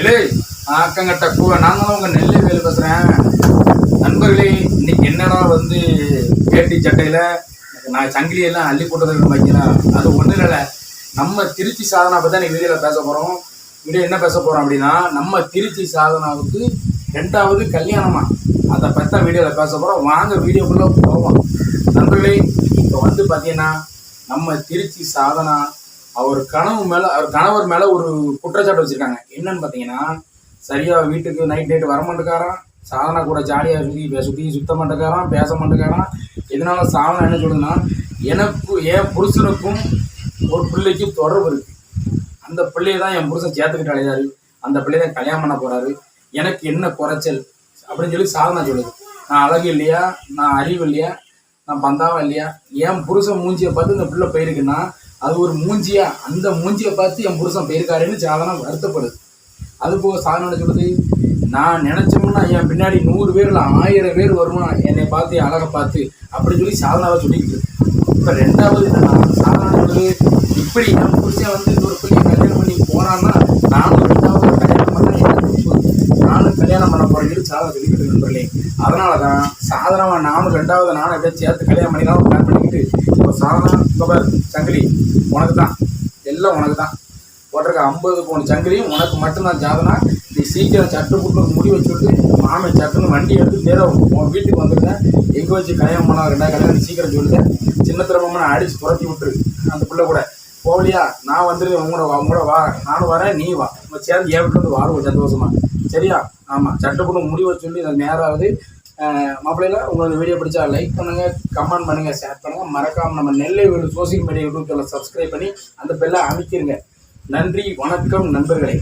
இல்லை ஆக்கங்கட்ட கூவ நான் தான் உங்கள் நெல்லை வேலை பேசுகிறேன். நண்பர்களே, இன்னைக்கு என்னடா வந்து வேட்டி சட்டையில் நான் சங்கிலியெல்லாம் அள்ளி போட்டதுன்னு வைக்கிறேன். அது ஒன்றும் இல்லை, நம்ம திருச்சி சாதனா பற்றி தான் இன்னைக்கு வீடியோவில் பேச போகிறோம். வீடியோ என்ன பேச போகிறோம் அப்படின்னா, நம்ம திருச்சி சாதனாவுக்கு 2வது கல்யாணமா, அதை பற்றி தான் வீடியோவில் பேச போகிறோம். வாங்க வீடியோக்குள்ளே போவோம். நண்பர்களே, இப்போ வந்து பார்த்தீங்கன்னா நம்ம திருச்சி சாதனா அவர் கணவர் மேலே ஒரு குற்றச்சாட்டு வச்சுருக்காங்க. என்னன்னு பார்த்தீங்கன்னா, சரியாக வீட்டுக்கு நைட்டு வர மாட்டேக்காரான், சாதனா கூட ஜாலியாக சுற்றி சுத்த மாட்டேக்காரான், பேச மாட்டேக்காரான். இதனால சாதனா என்ன சொல்லுதுன்னா, எனக்கு என் புருஷனுக்கும் ஒரு பிள்ளைக்கும் தொடர்பு இருக்குது, அந்த பிள்ளையை தான் என் புருஷன் சேர்த்துக்கிட்டு அழையாரு, அந்த பிள்ளையை தான் கல்யாணம் பண்ண போகிறாரு, எனக்கு என்ன குறைச்சல் அப்படின்னு சொல்லி சாதனா சொல்லுது. நான் அழகு இல்லையா, நான் அறிவு இல்லையா, நான் பந்தாவா இல்லையா, என் புருஷன் மூஞ்சியை பார்த்து இந்த பிள்ளை போயிருக்குன்னா அது ஒரு மூஞ்சியா, அந்த மூஞ்சியை பார்த்து என் புருஷன் போயிருக்காருன்னு சாதனா வருத்தப்படுது. அது போக சாதனை சொல்லுது, நான் நினைச்சோம்னா என் பின்னாடி 100 பேர் இல்லை 1000 பேர் வருமா என்னை பார்த்து அழகை பார்த்து அப்படின்னு சொல்லி சாதனாவை சொல்லிக்கிட்டு. இப்போ 2வது என்னன்னா, சாதனா சொல்லுது, இப்படி என் புருஷன் வந்து இன்னொரு பிள்ளையை கல்யாணம் பண்ணி போனான்னா நானும் 2வது கல்யாணம் பண்ண போறேன்னு சாதனை சொல்லிக்கிட்டு நண்பர்களே. அதனால தான் சாதனாவை நானும் 2வது எப்படியா சேர்த்து கல்யாணம் பண்ணிக்கலாம் பிளான் பண்ணிக்கிட்டு இப்போ சாதனா இப்போ சங்கிலி உனக்கு தான், எல்லாம் உனக்கு தான் போட்டிருக்க 50 பவுன் சங்கிலியும் உனக்கு மட்டும்தான் சாதனா. நீ சீக்கிரம் சட்டு புட்டு முடி வச்சுட்டு மாமன் சட்டுன்னு வண்டி எடுத்து நேரம் உன் வீட்டுக்கு வந்துருந்தேன், எங்கே வச்சு கல்யாணம் பண்ணா 2வது கல்யாணம் சீக்கிரம் சொல்லுதேன். சின்ன திறமை நான் அடித்து துரத்தி விட்டுரு, அந்த பிள்ளை கூட போகலையா, நான் வந்துடுவேன், உங்களோட வா, நானும் வரேன், நீ வா, நம்ம சேர்ந்து ஏன் விட்டு வந்து வாருவோம் சந்தோஷமா, சரியா? ஆமாம், சட்டப்பட்டு முடிவை சொல்லி அது நேராவது. மாப்பிள்ளையில உங்களுக்கு வீடியோ பிடிச்சா லைக் பண்ணுங்கள், கமெண்ட் பண்ணுங்கள், ஷேர் பண்ணுங்கள். மறக்காமல் நம்ம நெல்லை வீடு social media YouTube channel subscribe பண்ணி அந்த பெல்லை அமைக்கிருங்க. நன்றி, வணக்கம் நண்பர்களே.